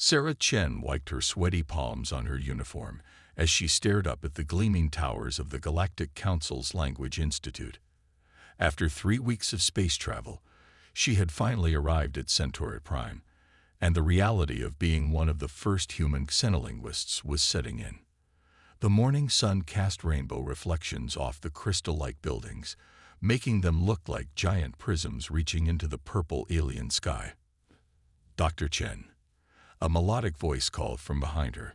Sarah Chen wiped her sweaty palms on her uniform as she stared up at the gleaming towers of the Galactic Council's Language Institute. After 3 weeks of space travel, she had finally arrived at Centauri Prime, and the reality of being one of the first human xenolinguists was setting in. The morning sun cast rainbow reflections off the crystal-like buildings, making them look like giant prisms reaching into the purple alien sky. "Dr. Chen," a melodic voice called from behind her.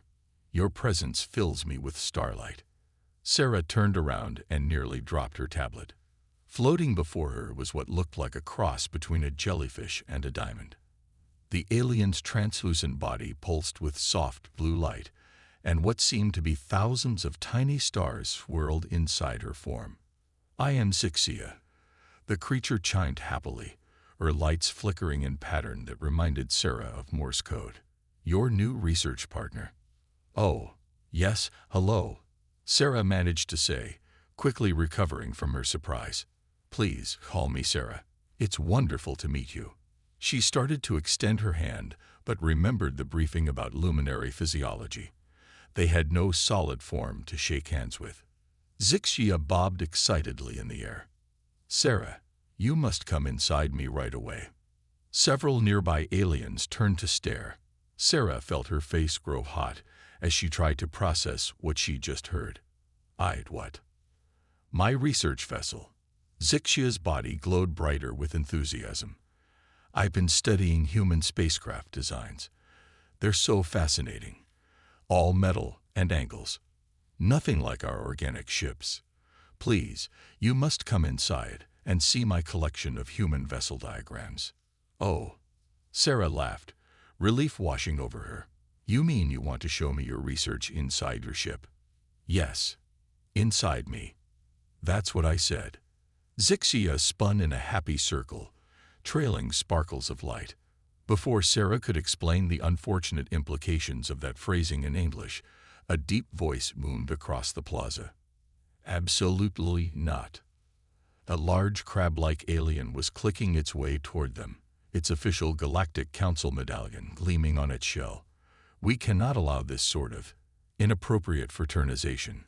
"Your presence fills me with starlight." Sarah turned around and nearly dropped her tablet. Floating before her was what looked like a cross between a jellyfish and a diamond. The alien's translucent body pulsed with soft blue light, and what seemed to be thousands of tiny stars swirled inside her form. "I am Zixia." The creature chimed happily, her lights flickering in pattern that reminded Sarah of Morse code. "Your new research partner." "Oh, yes, hello," Sarah managed to say, quickly recovering from her surprise. "Please call me Sarah. It's wonderful to meet you." She started to extend her hand, but remembered the briefing about luminary physiology. They had no solid form to shake hands with. Zixia bobbed excitedly in the air. "Sarah, you must come inside me right away." Several nearby aliens turned to stare. Sarah felt her face grow hot as she tried to process what she just heard. What? "My research vessel." Zixia's body glowed brighter with enthusiasm. "I've been studying human spacecraft designs. They're so fascinating. All metal and angles. Nothing like our organic ships. Please, you must come inside and see my collection of human vessel diagrams." "Oh," Sarah laughed, relief washing over her. "You mean you want to show me your research inside your ship?" "Yes. Inside me." "That's what I said." Zixia spun in a happy circle, trailing sparkles of light. Before Sarah could explain the unfortunate implications of that phrasing in English, a deep voice boomed across the plaza. "Absolutely not." A large crab-like alien was clicking its way toward them, its official Galactic Council medallion gleaming on its shell. "We cannot allow this sort of inappropriate fraternization.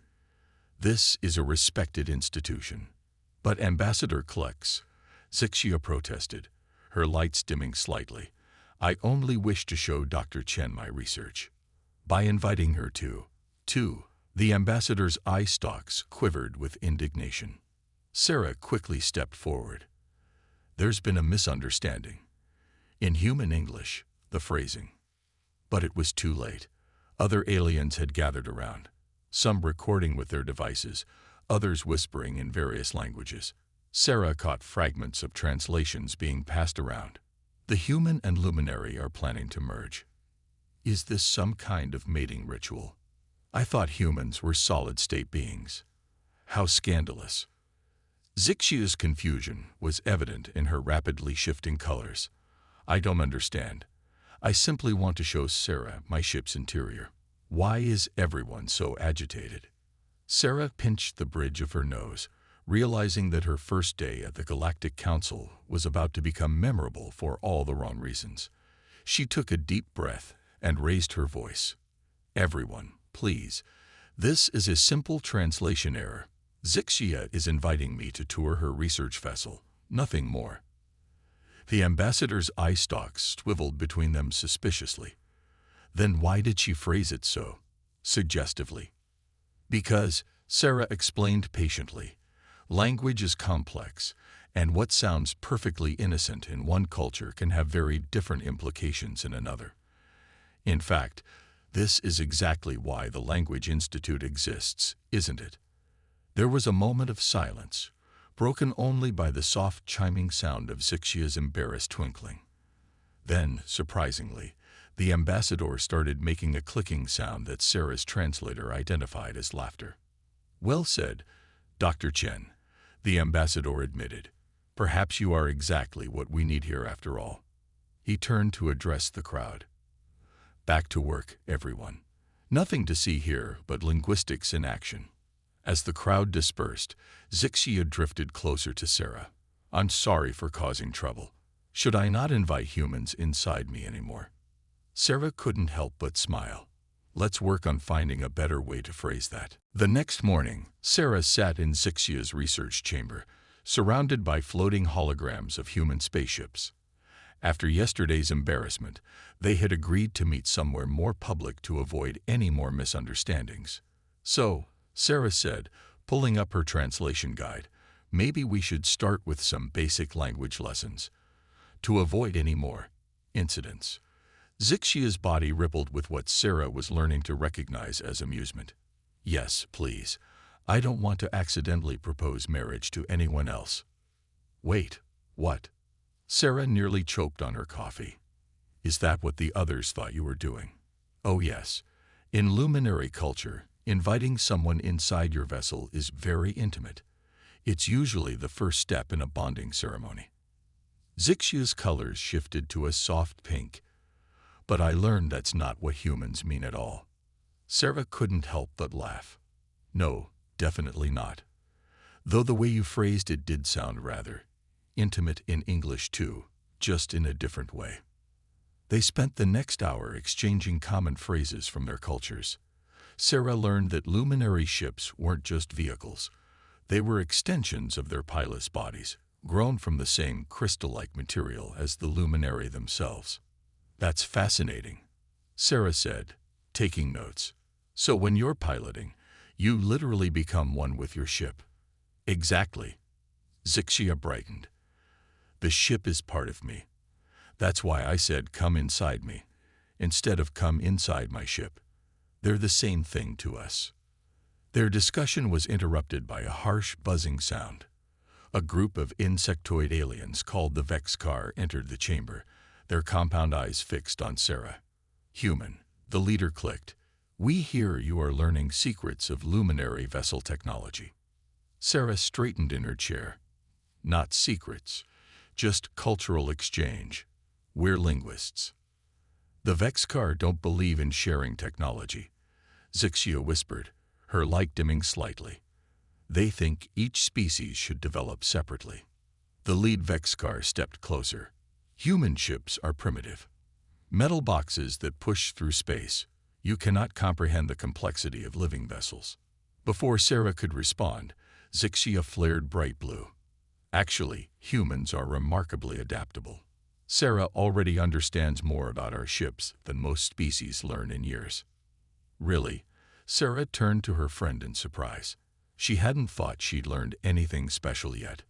This is a respected institution." "But Ambassador Klex," Zixia protested, her lights dimming slightly, "I only wish to show Dr. Chen my research." "By inviting her to." The ambassador's eye stalks quivered with indignation. Sarah quickly stepped forward. "There's been a misunderstanding. In human English, the phrasing." But it was too late. Other aliens had gathered around, some recording with their devices, others whispering in various languages. Sarah caught fragments of translations being passed around. "The human and luminary are planning to merge. Is this some kind of mating ritual? I thought humans were solid-state beings. How scandalous." Zixia's confusion was evident in her rapidly shifting colors. "I don't understand. I simply want to show Sarah my ship's interior. Why is everyone so agitated?" Sarah pinched the bridge of her nose, realizing that her first day at the Galactic Council was about to become memorable for all the wrong reasons. She took a deep breath and raised her voice. "Everyone, please. This is a simple translation error. Zixia is inviting me to tour her research vessel, nothing more." The ambassador's eye stalks swiveled between them suspiciously. Then why did she phrase it so suggestively? "Because," Sarah explained patiently, "language is complex, and what sounds perfectly innocent in one culture can have very different implications in another. In fact, this is exactly why the Language Institute exists, isn't it?" There was a moment of silence, broken only by the soft chiming sound of Zixia's embarrassed twinkling. Then, surprisingly, the ambassador started making a clicking sound that Sarah's translator identified as laughter. "Well said, Dr. Chen," the ambassador admitted. "Perhaps you are exactly what we need here after all." He turned to address the crowd. "Back to work, everyone. Nothing to see here but linguistics in action." As the crowd dispersed, Zixia drifted closer to Sarah. "I'm sorry for causing trouble. Should I not invite humans inside me anymore?" Sarah couldn't help but smile. Let's work on finding a better way to phrase that. The next morning, Sarah sat in Zixia's research chamber, surrounded by floating holograms of human spaceships. After yesterday's embarrassment, they had agreed to meet somewhere more public to avoid any more misunderstandings. So, Sarah said, pulling up her translation guide, maybe we should start with some basic language lessons, to avoid any more incidents. Zixia's body rippled with what Sarah was learning to recognize as amusement. Yes, please. I don't want to accidentally propose marriage to anyone else. Wait, what? Sarah nearly choked on her coffee. Is that what the others thought you were doing? Oh yes. In luminary culture, inviting someone inside your vessel is very intimate. It's usually the first step in a bonding ceremony. Zixia's colors shifted to a soft pink. But I learned that's not what humans mean at all. Sarah couldn't help but laugh. No, definitely not. Though the way you phrased it did sound rather intimate in English too, just in a different way. They spent the next hour exchanging common phrases from their cultures. Sarah learned that luminary ships weren't just vehicles. They were extensions of their pilots' bodies, grown from the same crystal-like material as the luminary themselves. That's fascinating, Sarah said, taking notes. So when you're piloting, you literally become one with your ship. Exactly. Zixia brightened. The ship is part of me. That's why I said come inside me, instead of come inside my ship. They're the same thing to us. Their discussion was interrupted by a harsh buzzing sound. A group of insectoid aliens called the Vexcar entered the chamber, their compound eyes fixed on Sarah. Human, the leader clicked. We hear you are learning secrets of luminary vessel technology. Sarah straightened in her chair. Not secrets, just cultural exchange. We're linguists. The Vexcar don't believe in sharing technology, Zixia whispered, her light dimming slightly. They think each species should develop separately. The lead Vexcar stepped closer. Human ships are primitive. Metal boxes that push through space. You cannot comprehend the complexity of living vessels. Before Sarah could respond, Zixia flared bright blue. Actually, humans are remarkably adaptable. Sarah already understands more about our ships than most species learn in years. Really? Sarah turned to her friend in surprise. She hadn't thought she'd learned anything special yet.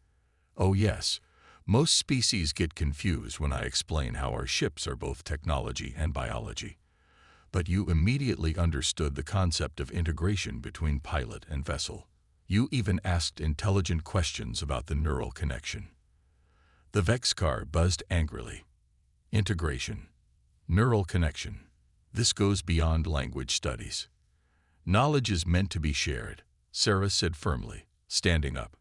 Oh yes. Most species get confused when I explain how our ships are both technology and biology. But you immediately understood the concept of integration between pilot and vessel. You even asked intelligent questions about the neural connection. The Vexcar buzzed angrily. Integration. Neural connection. This goes beyond language studies. Knowledge is meant to be shared, Sarah said firmly, standing up.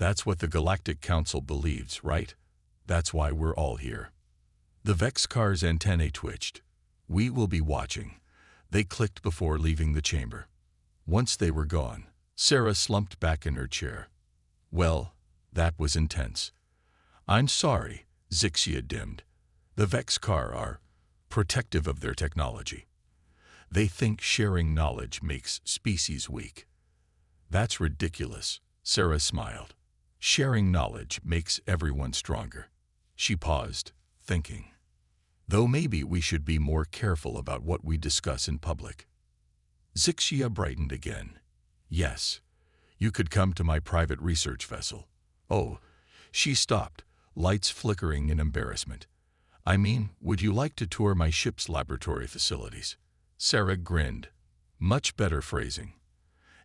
That's what the Galactic Council believes, right? That's why we're all here. The Vexcar's antennae twitched. We will be watching. They clicked before leaving the chamber. Once they were gone, Sarah slumped back in her chair. Well, that was intense. I'm sorry, Zixia dimmed. The Vexcar are protective of their technology. They think sharing knowledge makes species weak. That's ridiculous, Sarah smiled. Sharing knowledge makes everyone stronger. She paused, thinking. Though maybe we should be more careful about what we discuss in public. Zixia brightened again. Yes, you could come to my private research vessel. Oh, she stopped, lights flickering in embarrassment. I mean, would you like to tour my ship's laboratory facilities? Sarah grinned. Much better phrasing.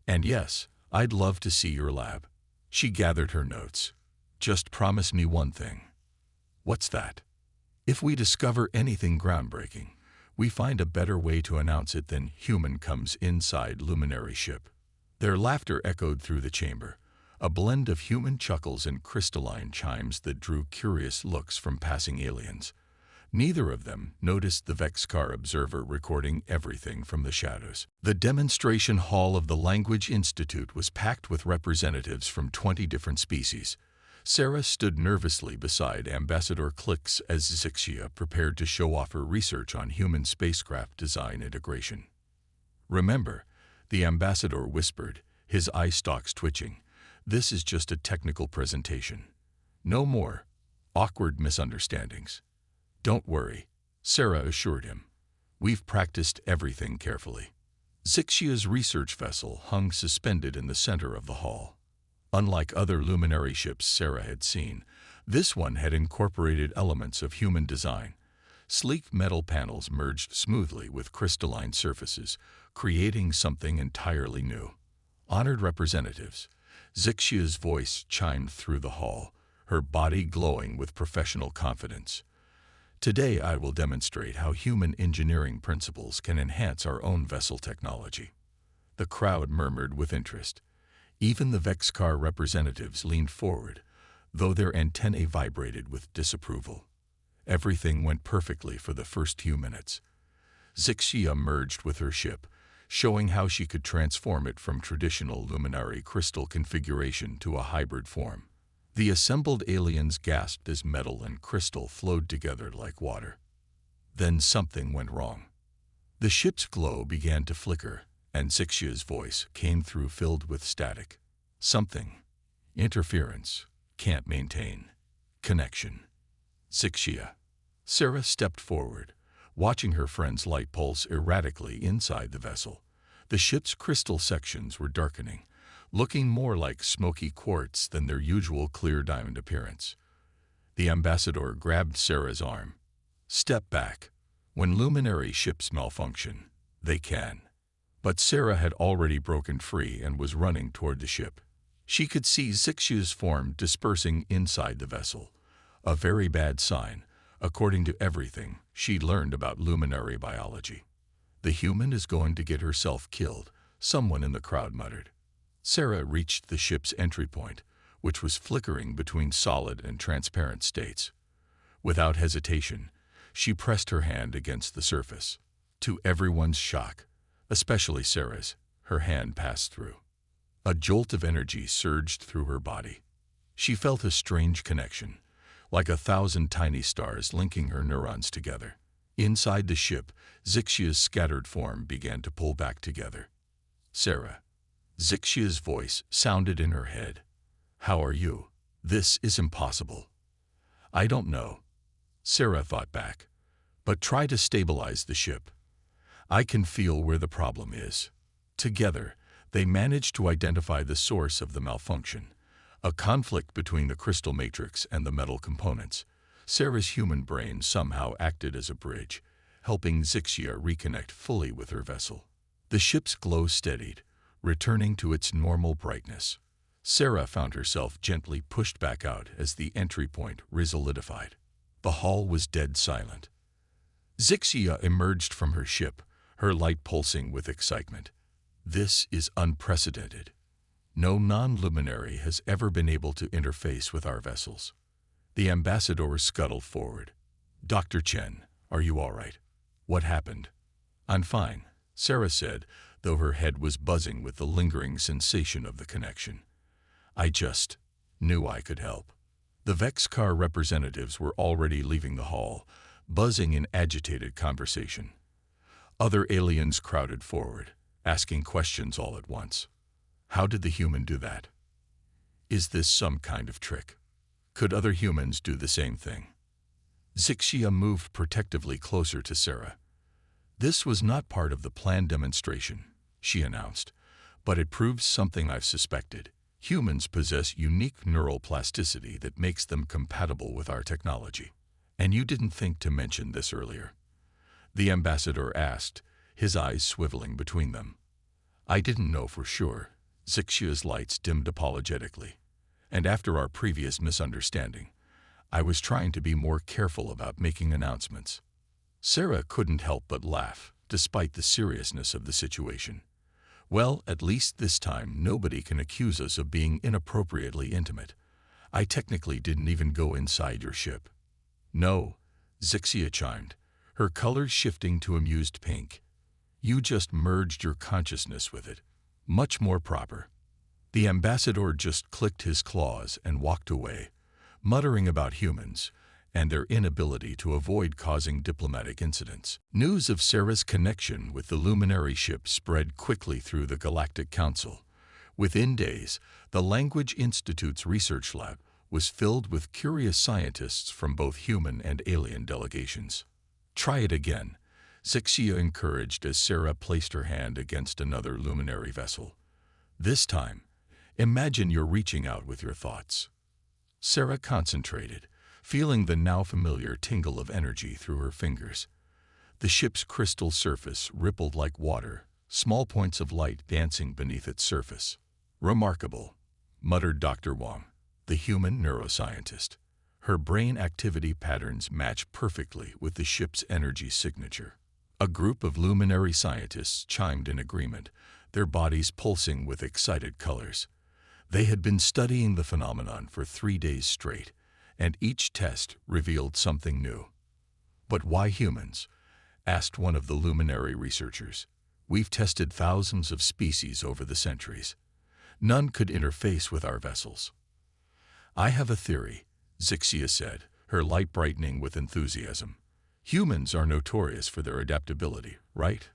And yes, I'd love to see your lab. She gathered her notes. Just promise me one thing. What's that? If we discover anything groundbreaking, we find a better way to announce it than human comes inside luminary ship. Their laughter echoed through the chamber, a blend of human chuckles and crystalline chimes that drew curious looks from passing aliens. Neither of them noticed the Vexcar observer recording everything from the shadows. The demonstration hall of the Language Institute was packed with representatives from 20 different species. Sarah stood nervously beside Ambassador Clix as Zixia prepared to show off her research on human spacecraft design integration. "Remember," the ambassador whispered, his eye stalks twitching, "this is just a technical presentation. No more awkward misunderstandings." "Don't worry," Sarah assured him. "We've practiced everything carefully." Zixia's research vessel hung suspended in the center of the hall. Unlike other luminary ships Sarah had seen, this one had incorporated elements of human design. Sleek metal panels merged smoothly with crystalline surfaces, creating something entirely new. "Honored representatives," Zixia's voice chimed through the hall, her body glowing with professional confidence. "Today I will demonstrate how human engineering principles can enhance our own vessel technology." The crowd murmured with interest. Even the Vexcar representatives leaned forward, though their antennae vibrated with disapproval. Everything went perfectly for the first few minutes. Zixia merged with her ship, showing how she could transform it from traditional luminary crystal configuration to a hybrid form. The assembled aliens gasped as metal and crystal flowed together like water. Then something went wrong. The ship's glow began to flicker, and Zixia's voice came through filled with static. "Something. Interference. Can't maintain. Connection." "Zixia." Sarah stepped forward, watching her friend's light pulse erratically inside the vessel. The ship's crystal sections were darkening, looking more like smoky quartz than their usual clear diamond appearance. The ambassador grabbed Sarah's arm. "Step back. When luminary ships malfunction, they can." But Sarah had already broken free and was running toward the ship. She could see Zixia's form dispersing inside the vessel, a very bad sign, according to everything she'd learned about luminary biology. "The human is going to get herself killed," someone in the crowd muttered. Sarah reached the ship's entry point, which was flickering between solid and transparent states. Without hesitation, she pressed her hand against the surface. To everyone's shock, especially Sarah's, her hand passed through. A jolt of energy surged through her body. She felt a strange connection, like 1,000 tiny stars linking her neurons together. Inside the ship, Zixia's scattered form began to pull back together. "Sarah." Zixia's voice sounded in her head. "How are you? This is impossible." "I don't know," Sarah thought back, "but try to stabilize the ship. I can feel where the problem is." Together, they managed to identify the source of the malfunction, a conflict between the crystal matrix and the metal components. Sarah's human brain somehow acted as a bridge, helping Zixia reconnect fully with her vessel. The ship's glow steadied, returning to its normal brightness. Sarah found herself gently pushed back out as the entry point resolidified. The hall was dead silent. Zixia emerged from her ship, her light pulsing with excitement. "This is unprecedented. No non-luminary has ever been able to interface with our vessels." The ambassador scuttled forward. "Dr. Chen, are you all right? What happened?" "I'm fine," Sarah said, though her head was buzzing with the lingering sensation of the connection. "I just knew I could help." The Vexcar representatives were already leaving the hall, buzzing in agitated conversation. Other aliens crowded forward, asking questions all at once. How did the human do that? Is this some kind of trick? Could other humans do the same thing? Zixia moved protectively closer to Sarah. "This was not part of the planned demonstration," she announced, "but it proves something I've suspected. Humans possess unique neural plasticity that makes them compatible with our technology. And you didn't think to mention this earlier?" The ambassador asked, his eyes swiveling between them. "I didn't know for sure." Zixia's lights dimmed apologetically. "And after our previous misunderstanding, I was trying to be more careful about making announcements." Sarah couldn't help but laugh, despite the seriousness of the situation. "Well, at least this time nobody can accuse us of being inappropriately intimate. I technically didn't even go inside your ship." "No," Zixia chimed, her colors shifting to amused pink. "You just merged your consciousness with it. Much more proper." The ambassador just clicked his claws and walked away, muttering about humans and their inability to avoid causing diplomatic incidents. News of Sarah's connection with the luminary ship spread quickly through the Galactic Council. Within days, the Language Institute's research lab was filled with curious scientists from both human and alien delegations. "Try it again," Zixia encouraged as Sarah placed her hand against another luminary vessel. "This time, imagine you're reaching out with your thoughts." Sarah concentrated, feeling the now familiar tingle of energy through her fingers. The ship's crystal surface rippled like water, small points of light dancing beneath its surface. "Remarkable," muttered Dr. Wang, the human neuroscientist. Her brain activity patterns match perfectly with the ship's energy signature. A group of luminary scientists chimed in agreement, their bodies pulsing with excited colors. They had been studying the phenomenon for 3 days straight, and each test revealed something new. "But why humans?" asked one of the luminary researchers. "We've tested thousands of species over the centuries. None could interface with our vessels." "I have a theory," Zixia said, her light brightening with enthusiasm. "Humans are notorious for their adaptability, right?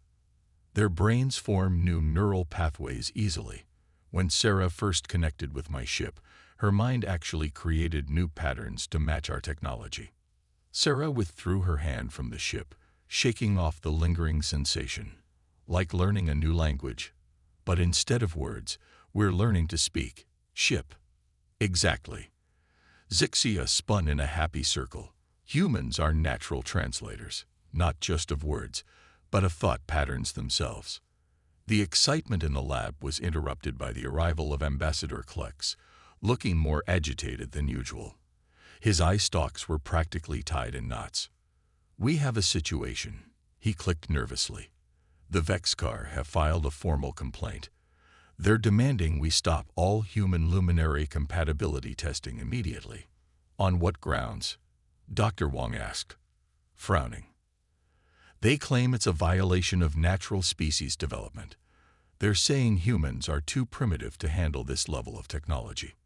Their brains form new neural pathways easily. When Sarah first connected with my ship, her mind actually created new patterns to match our technology." Sarah withdrew her hand from the ship, shaking off the lingering sensation. "Like learning a new language. But instead of words, we're learning to speak. Ship." "Exactly." Zixia spun in a happy circle. "Humans are natural translators, not just of words, but of thought patterns themselves." The excitement in the lab was interrupted by the arrival of Ambassador Klex, looking more agitated than usual. His eye stalks were practically tied in knots. "We have a situation," he clicked nervously. "The Vexcar have filed a formal complaint. They're demanding we stop all human luminary compatibility testing immediately." "On what grounds?" Dr. Wang asked, frowning. "They claim it's a violation of natural species development. They're saying humans are too primitive to handle this level of technology."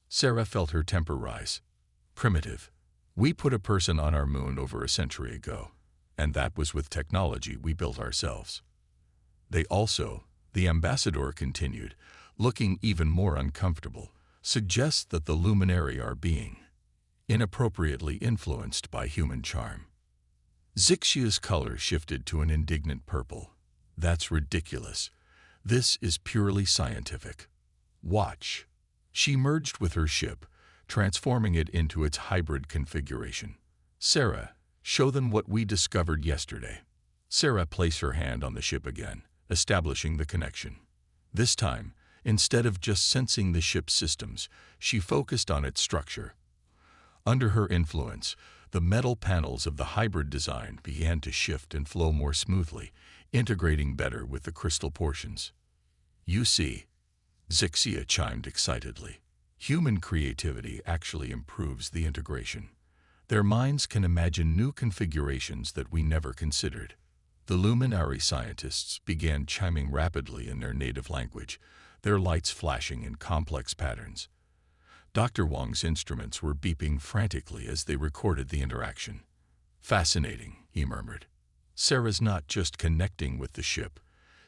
Sarah felt her temper rise. "Primitive? We put a person on our moon over a century ago, and that was with technology we built ourselves. They also," the ambassador continued, looking even more uncomfortable, "suggest that the luminary are being inappropriately influenced by human charm." Zixia's color shifted to an indignant purple. "That's ridiculous. This is purely scientific. Watch." She merged with her ship, transforming it into its hybrid configuration. "Sarah, show them what we discovered yesterday." Sarah placed her hand on the ship again, establishing the connection. This time, instead of just sensing the ship's systems, she focused on its structure. Under her influence, the metal panels of the hybrid design began to shift and flow more smoothly, integrating better with the crystal portions. "You see," Zixia chimed excitedly, "human creativity actually improves the integration. Their minds can imagine new configurations that we never considered." The luminary scientists began chiming rapidly in their native language, their lights flashing in complex patterns. Dr. Wang's instruments were beeping frantically as they recorded the interaction. "Fascinating," he murmured. "Sarah's not just connecting with the ship,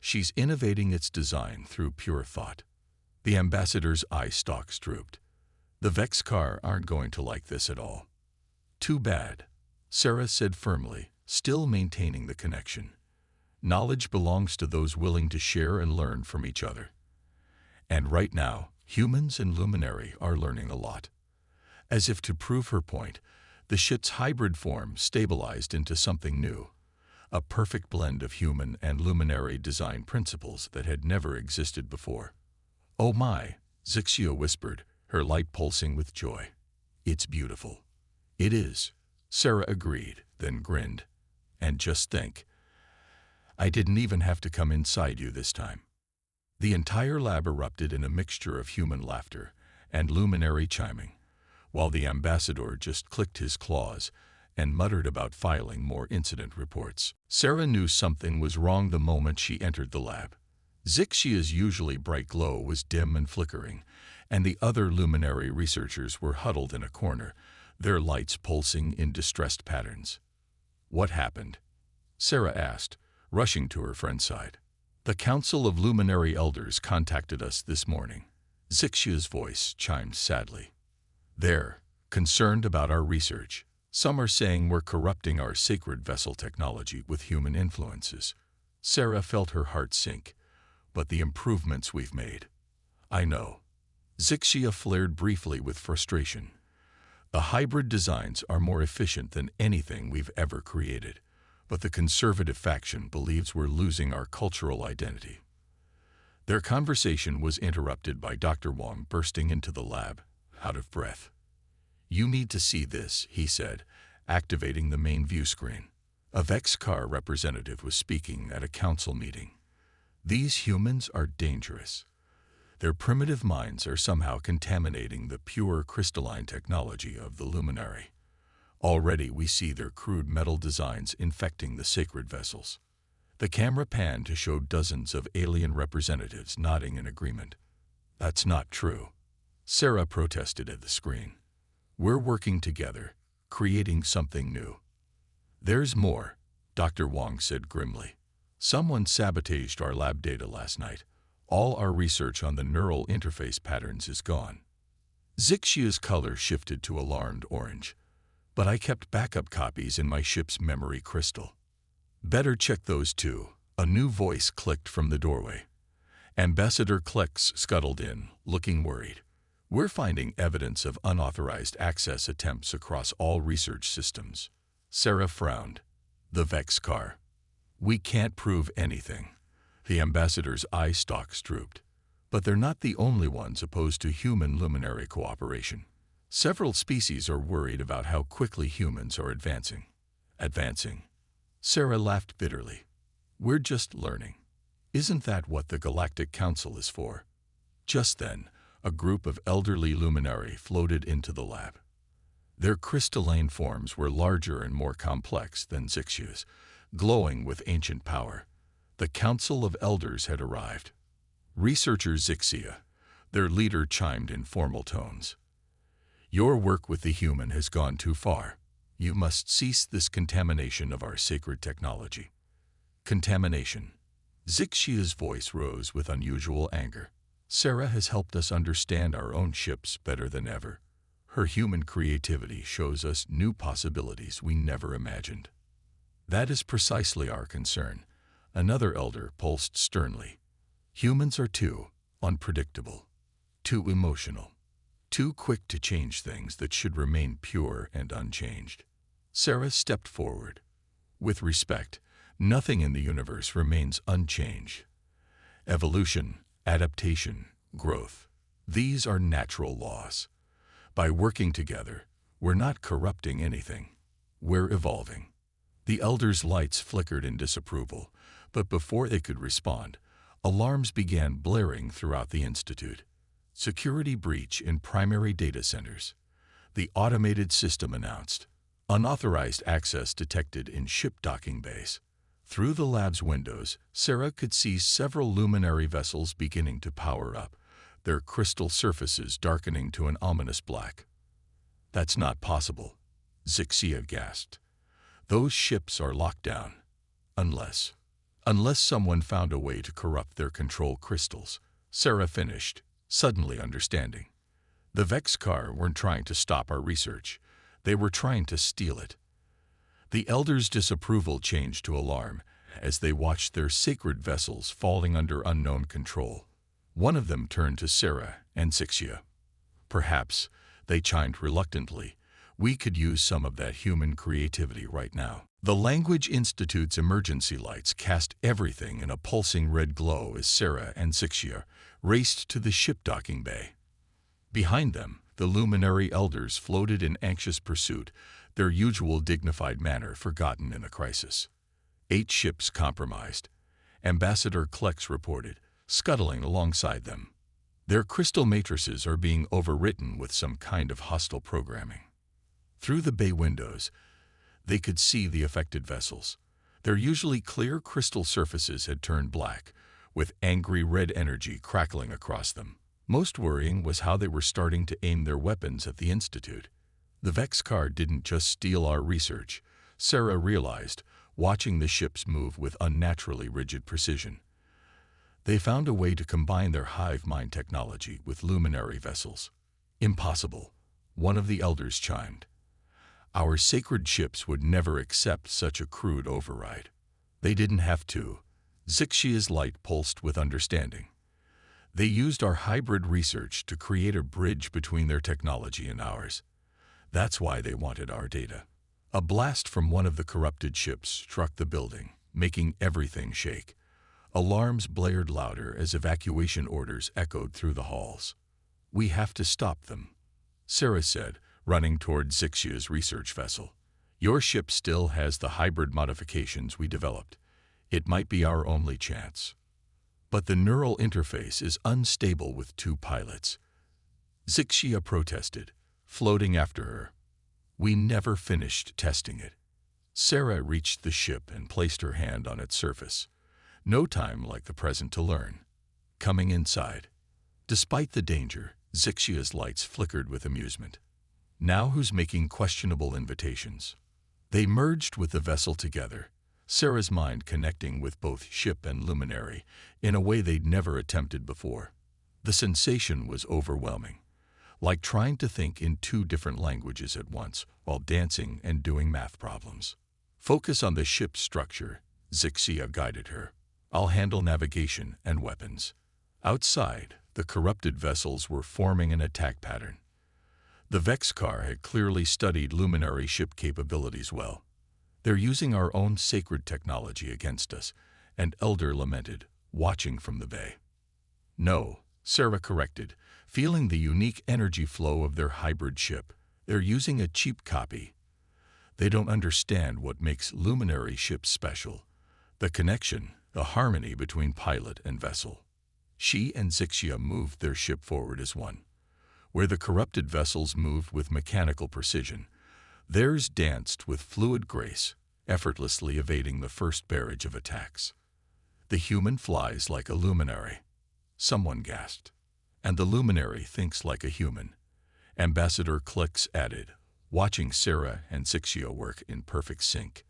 she's innovating its design through pure thought." The ambassador's eye stalks drooped. "The Vexcar aren't going to like this at all." "Too bad," Sarah said firmly, still maintaining the connection. "Knowledge belongs to those willing to share and learn from each other. And right now, humans and luminary are learning a lot." As if to prove her point, the ship's hybrid form stabilized into something new, a perfect blend of human and luminary design principles that had never existed before. "Oh my," Zixia whispered, her light pulsing with joy. "It's beautiful." "It is," Sarah agreed, then grinned. "And just think, I didn't even have to come inside you this time." The entire lab erupted in a mixture of human laughter and luminary chiming, while the ambassador just clicked his claws and muttered about filing more incident reports. Sarah knew something was wrong the moment she entered the lab. Zixia's usually bright glow was dim and flickering, and the other luminary researchers were huddled in a corner, their lights pulsing in distressed patterns. "What happened?" Sarah asked, rushing to her friend's side. "The Council of Luminary Elders contacted us this morning." Zixia's voice chimed sadly. "They're concerned about our research. Some are saying we're corrupting our sacred vessel technology with human influences." Sarah felt her heart sink. "But the improvements we've made." "I know." Zixia flared briefly with frustration. "The hybrid designs are more efficient than anything we've ever created, but the conservative faction believes we're losing our cultural identity." Their conversation was interrupted by Dr. Wong bursting into the lab, out of breath. "You need to see this," he said, activating the main view screen. A Vexcar representative was speaking at a council meeting. "These humans are dangerous. Their primitive minds are somehow contaminating the pure crystalline technology of the luminary. Already we see their crude metal designs infecting the sacred vessels." The camera panned to show dozens of alien representatives nodding in agreement. "That's not true," Sarah protested at the screen. "We're working together, creating something new." "There's more," Dr. Wong said grimly. "Someone sabotaged our lab data last night. All our research on the neural interface patterns is gone." Zixia's color shifted to alarmed orange. "But I kept backup copies in my ship's memory crystal." "Better check those too," a new voice clicked from the doorway. Ambassador Klex scuttled in, looking worried. "We're finding evidence of unauthorized access attempts across all research systems." Sarah frowned. "The Vexcar." "We can't prove anything." The ambassador's eye stalks drooped. "But they're not the only ones opposed to human luminary cooperation. Several species are worried about how quickly humans are advancing." "Advancing?" Sarah laughed bitterly. "We're just learning. Isn't that what the Galactic Council is for?" Just then, a group of elderly luminary floated into the lab. Their crystalline forms were larger and more complex than Zixia's, glowing with ancient power. The Council of Elders had arrived. "Researcher Zixia," their leader chimed in formal tones. "Your work with the human has gone too far. You must cease this contamination of our sacred technology." "Contamination?" Zixia's voice rose with unusual anger. "Sarah has helped us understand our own ships better than ever. Her human creativity shows us new possibilities we never imagined." "That is precisely our concern," another elder pulsed sternly. "Humans are too unpredictable, too emotional, too quick to change things that should remain pure and unchanged." Sarah stepped forward. "With respect, nothing in the universe remains unchanged. Evolution, adaptation, growth, these are natural laws. By working together, we're not corrupting anything. We're evolving." The elders' lights flickered in disapproval, but before they could respond, alarms began blaring throughout the Institute. "Security breach in primary data centers," the automated system announced. "Unauthorized access detected in ship docking bays." Through the lab's windows, Sarah could see several luminary vessels beginning to power up, their crystal surfaces darkening to an ominous black. "That's not possible," Zixia gasped. "Those ships are locked down. Unless someone found a way to corrupt their control crystals," Sarah finished, suddenly understanding. "The Vexcar weren't trying to stop our research. They were trying to steal it." The elders' disapproval changed to alarm as they watched their sacred vessels falling under unknown control. One of them turned to Sarah and Zixia. "Perhaps," they chimed reluctantly, "we could use some of that human creativity right now." The Language Institute's emergency lights cast everything in a pulsing red glow as Sarah and Zixia raced to the ship docking bay. Behind them, the luminary elders floated in anxious pursuit, their usual dignified manner forgotten in a crisis. 8 ships compromised, Ambassador Klex reported, scuttling alongside them. "Their crystal matrices are being overwritten with some kind of hostile programming." Through the bay windows, they could see the affected vessels. Their usually clear crystal surfaces had turned black, with angry red energy crackling across them. Most worrying was how they were starting to aim their weapons at the Institute. The Vex-Car didn't just steal our research, Sarah realized, watching the ships move with unnaturally rigid precision. They found a way to combine their hive mind technology with luminary vessels. Impossible, one of the elders chimed. Our sacred ships would never accept such a crude override. They didn't have to. Zixia's light pulsed with understanding. They used our hybrid research to create a bridge between their technology and ours. That's why they wanted our data. A blast from one of the corrupted ships struck the building, making everything shake. Alarms blared louder as evacuation orders echoed through the halls. We have to stop them, Sarah said, running toward Zixia's research vessel. Your ship still has the hybrid modifications we developed. It might be our only chance. But the neural interface is unstable with 2 pilots. Zixia protested, floating after her. We never finished testing it. Sarah reached the ship and placed her hand on its surface. No time like the present to learn. Coming inside. Despite the danger, Zixia's lights flickered with amusement. Now who's making questionable invitations? They merged with the vessel together, Sarah's mind connecting with both ship and luminary in a way they'd never attempted before. The sensation was overwhelming, like trying to think in 2 different languages at once while dancing and doing math problems. Focus on the ship's structure, Zixia guided her. I'll handle navigation and weapons. Outside, the corrupted vessels were forming an attack pattern. The Vex-Car had clearly studied luminary ship capabilities well. They're using our own sacred technology against us, an elder lamented, watching from the bay. No, Sarah corrected, feeling the unique energy flow of their hybrid ship. They're using a cheap copy. They don't understand what makes luminary ships special. The connection, the harmony between pilot and vessel. She and Zixia moved their ship forward as one. Where the corrupted vessels moved with mechanical precision, theirs danced with fluid grace, effortlessly evading the first barrage of attacks. The human flies like a luminary, someone gasped. And the luminary thinks like a human, Ambassador Klix added, watching Sarah and Zixia work in perfect sync.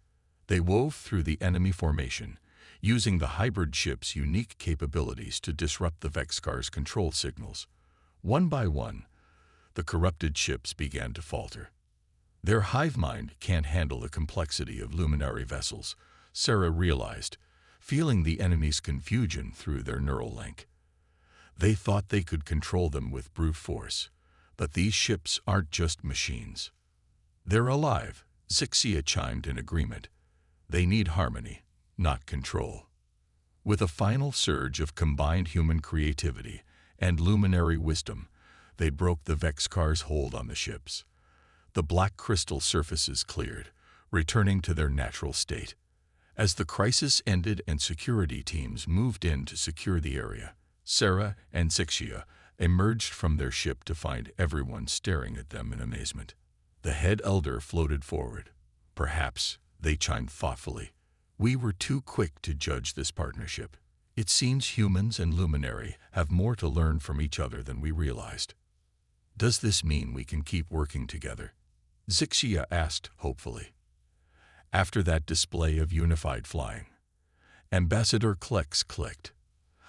They wove through the enemy formation, using the hybrid ship's unique capabilities to disrupt the Vex-Car's control signals. One by one, the corrupted ships began to falter. Their hive mind can't handle the complexity of luminary vessels, Sarah realized, feeling the enemy's confusion through their neural link. They thought they could control them with brute force, but these ships aren't just machines. They're alive, Zixia chimed in agreement. They need harmony, not control. With a final surge of combined human creativity and luminary wisdom, they broke the Vex-Car's hold on the ships. The black crystal surfaces cleared, returning to their natural state. As the crisis ended and security teams moved in to secure the area, Sarah and Zixia emerged from their ship to find everyone staring at them in amazement. The head elder floated forward. Perhaps, they chimed thoughtfully, we were too quick to judge this partnership. It seems humans and luminary have more to learn from each other than we realized. Does this mean we can keep working together? Zixia asked hopefully. After that display of unified flying, Ambassador Klix clicked.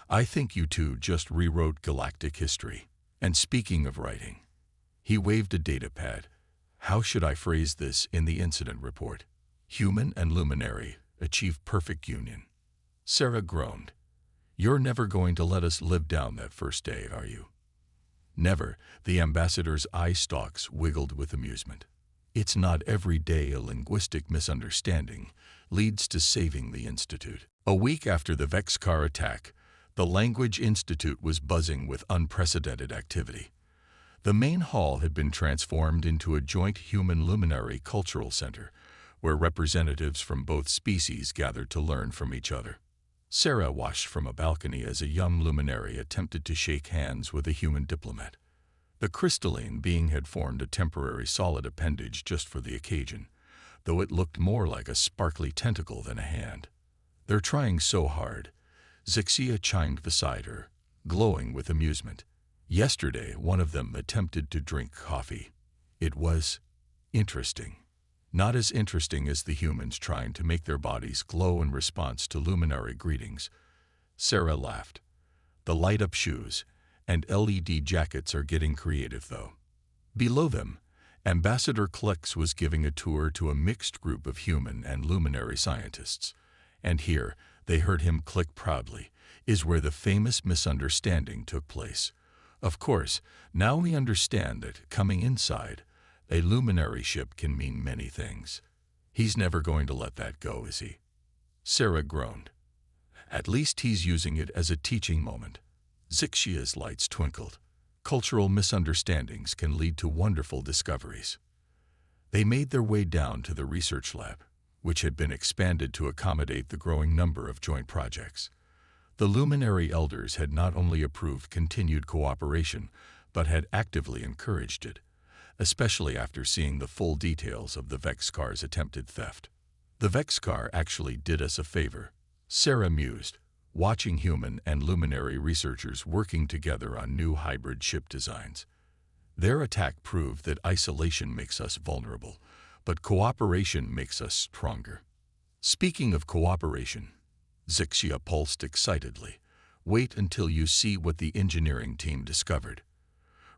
I think you two just rewrote galactic history. And speaking of writing, he waved a data pad. How should I phrase this in the incident report? Human and luminary achieve perfect union. Sarah groaned. You're never going to let us live down that first day, are you? Never, the ambassador's eye stalks wiggled with amusement. It's not every day a linguistic misunderstanding leads to saving the Institute. A week after the Vex-Car attack, the Language Institute was buzzing with unprecedented activity. The main hall had been transformed into a joint human luminary cultural center, where representatives from both species gathered to learn from each other. Sarah watched from a balcony as a young luminary attempted to shake hands with a human diplomat. The crystalline being had formed a temporary solid appendage just for the occasion, though it looked more like a sparkly tentacle than a hand. They're trying so hard, Zixia chimed beside her, glowing with amusement. Yesterday, one of them attempted to drink coffee. It was interesting. Not as interesting as the humans trying to make their bodies glow in response to luminary greetings. Sarah laughed. The light-up shoes and LED jackets are getting creative, though. Below them, Ambassador Klex was giving a tour to a mixed group of human and luminary scientists. And here, they heard him click proudly, is where the famous misunderstanding took place. Of course, now we understand that, coming inside, a luminary ship can mean many things. He's never going to let that go, is he? Sarah groaned. At least he's using it as a teaching moment. Zixia's lights twinkled. Cultural misunderstandings can lead to wonderful discoveries. They made their way down to the research lab, which had been expanded to accommodate the growing number of joint projects. The luminary elders had not only approved continued cooperation, but had actively encouraged it, especially after seeing the full details of the Vexcar's attempted theft. The Vexcar actually did us a favor, Sarah mused, watching human and luminary researchers working together on new hybrid ship designs. Their attack proved that isolation makes us vulnerable, but cooperation makes us stronger. Speaking of cooperation, Zixia pulsed excitedly. Wait until you see what the engineering team discovered.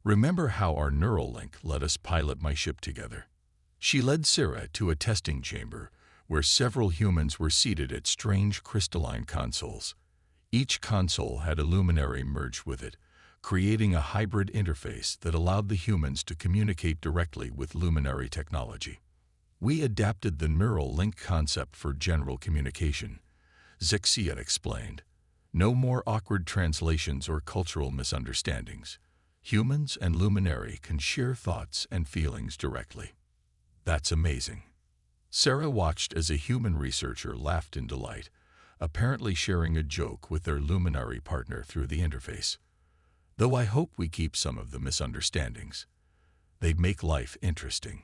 Remember how our neural link let us pilot my ship together? She led Sarah to a testing chamber where several humans were seated at strange crystalline consoles. Each console had a luminary merged with it, creating a hybrid interface that allowed the humans to communicate directly with luminary technology. We adapted the neural link concept for general communication, Zixia explained. No more awkward translations or cultural misunderstandings. Humans and luminary can share thoughts and feelings directly. That's amazing. Sarah watched as a human researcher laughed in delight, apparently sharing a joke with their luminary partner through the interface. Though I hope we keep some of the misunderstandings. They'd make life interesting.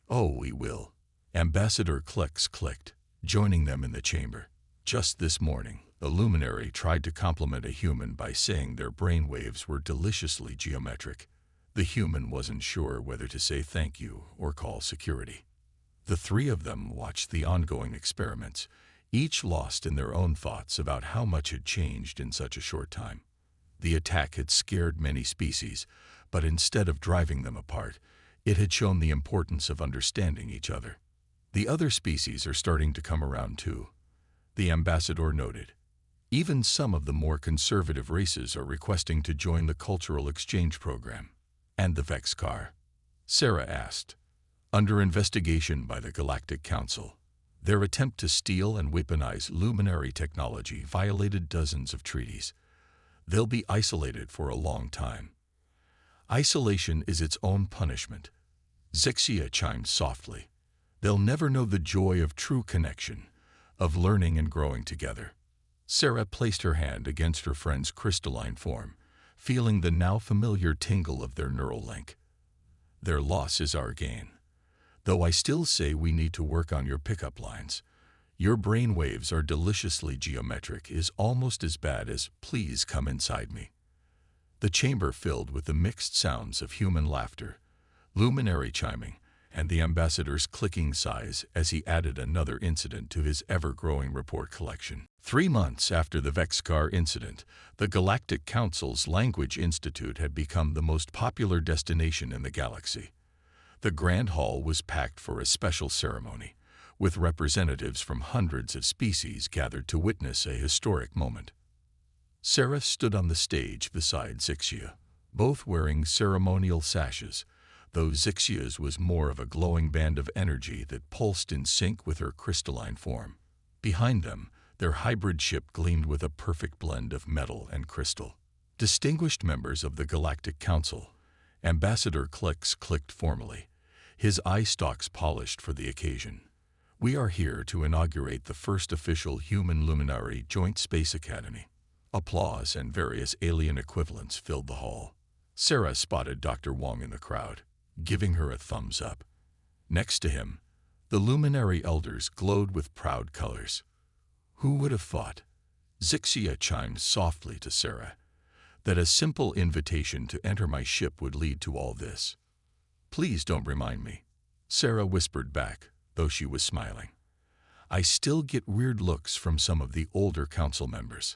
Oh, we will. Ambassador Klex clicked, joining them in the chamber. Just this morning, the luminary tried to compliment a human by saying their brain waves were deliciously geometric. The human wasn't sure whether to say thank you or call security. The three of them watched the ongoing experiments, each lost in their own thoughts about how much had changed in such a short time. The attack had scared many species, but instead of driving them apart, it had shown the importance of understanding each other. The other species are starting to come around too, the ambassador noted. Even some of the more conservative races are requesting to join the cultural exchange program. And the Vexcar? Sarah asked. Under investigation by the Galactic Council. Their attempt to steal and weaponize luminary technology violated dozens of treaties. They'll be isolated for a long time. Isolation is its own punishment. Zixia chimed softly. They'll never know the joy of true connection, of learning and growing together. Sarah placed her hand against her friend's crystalline form, feeling the now familiar tingle of their neural link. Their loss is our gain. Though I still say we need to work on your pickup lines. Your brain waves are deliciously geometric is almost as bad as please come inside me. The chamber filled with the mixed sounds of human laughter, luminary chiming, and the ambassador's clicking sighs as he added another incident to his ever-growing report collection. 3 months after the Vexcar incident, the Galactic Council's Language Institute had become the most popular destination in the galaxy. The Grand Hall was packed for a special ceremony, with representatives from hundreds of species gathered to witness a historic moment. Sarah stood on the stage beside Zixia, both wearing ceremonial sashes, though Zixia's was more of a glowing band of energy that pulsed in sync with her crystalline form. Behind them, their hybrid ship gleamed with a perfect blend of metal and crystal. Distinguished members of the Galactic Council, Ambassador Klex clicked formally, his eye stalks polished for the occasion. We are here to inaugurate the first official human luminary Joint Space Academy. Applause and various alien equivalents filled the hall. Sarah spotted Dr. Wong in the crowd, giving her a thumbs up. Next to him, the luminary elders glowed with proud colors. Who would have thought? Zixia chimed softly to Sarah. that a simple invitation to enter my ship would lead to all this. Please don't remind me, Sarah whispered back, though she was smiling. I still get weird looks from some of the older council members.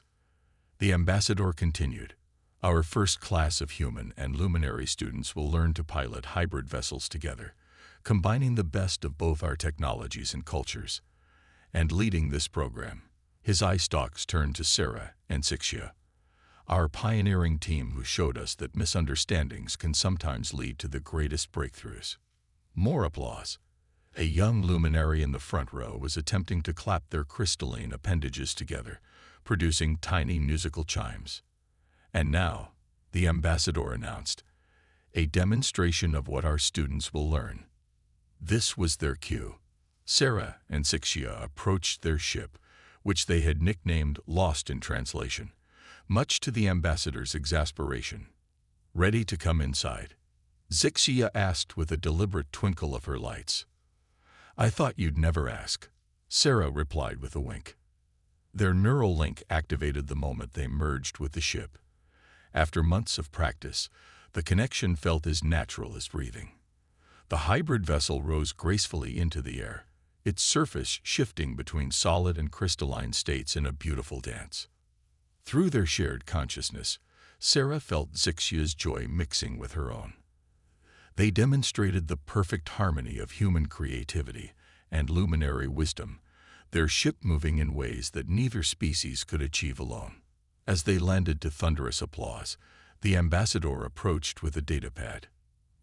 The ambassador continued. Our first class of human and luminary students will learn to pilot hybrid vessels together, combining the best of both our technologies and cultures. And leading this program, his eye stalks turned to Sarah and Sixia, our pioneering team who showed us that misunderstandings can sometimes lead to the greatest breakthroughs. More applause. A young luminary in the front row was attempting to clap their crystalline appendages together, producing tiny musical chimes. And now, the ambassador announced, a demonstration of what our students will learn. This was their cue. Sarah and Sixia approached their ship, which they had nicknamed Lost in Translation, much to the ambassador's exasperation. Ready to come inside? Sixia asked with a deliberate twinkle of her lights. I thought you'd never ask, Sarah replied with a wink. Their neural link activated the moment they merged with the ship. After months of practice, the connection felt as natural as breathing. The hybrid vessel rose gracefully into the air, its surface shifting between solid and crystalline states in a beautiful dance. Through their shared consciousness, Sarah felt Zixia's joy mixing with her own. They demonstrated the perfect harmony of human creativity and luminary wisdom, their ship moving in ways that neither species could achieve alone. As they landed to thunderous applause, the ambassador approached with a datapad.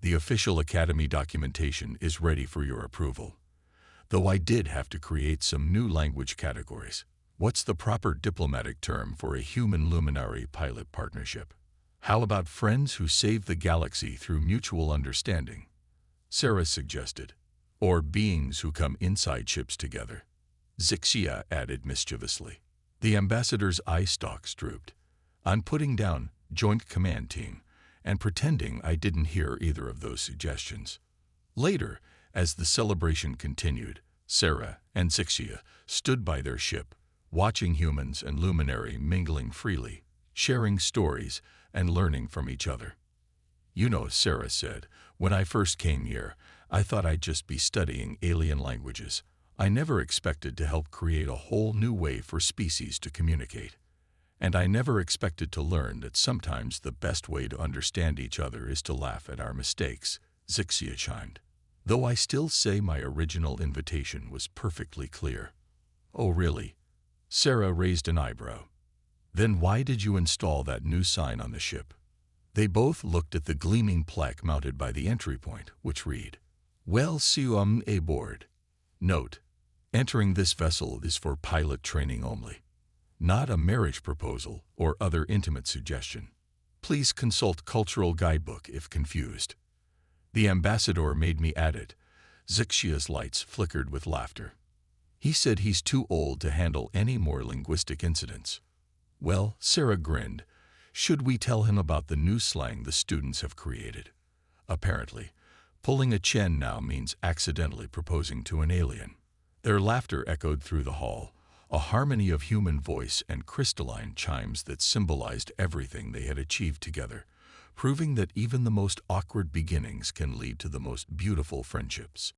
The official Academy documentation is ready for your approval. Though I did have to create some new language categories. What's the proper diplomatic term for a human luminary pilot partnership? How about friends who save the galaxy through mutual understanding? Sarah suggested. Or beings who come inside ships together. Zixia added mischievously. The ambassador's eye stalks drooped. I'm putting down Joint Command Team and pretending I didn't hear either of those suggestions. Later, as the celebration continued, Sarah and Zixia stood by their ship, watching humans and luminary mingling freely, sharing stories and learning from each other. You know, Sarah said, when I first came here, I thought I'd just be studying alien languages. I never expected to help create a whole new way for species to communicate. And I never expected to learn that sometimes the best way to understand each other is to laugh at our mistakes, Zixia chimed. Though I still say my original invitation was perfectly clear. Oh, really? Sarah raised an eyebrow. Then why did you install that new sign on the ship? They both looked at the gleaming plaque mounted by the entry point, which read, Welcome aboard. Note, entering this vessel is for pilot training only. Not a marriage proposal or other intimate suggestion. Please consult cultural guidebook if confused. The ambassador made me add it. Zixia's lights flickered with laughter. He said he's too old to handle any more linguistic incidents. Well, Sarah grinned. Should we tell him about the new slang the students have created? Apparently, pulling a Chen now means accidentally proposing to an alien. Their laughter echoed through the hall, a harmony of human voice and crystalline chimes that symbolized everything they had achieved together, proving that even the most awkward beginnings can lead to the most beautiful friendships.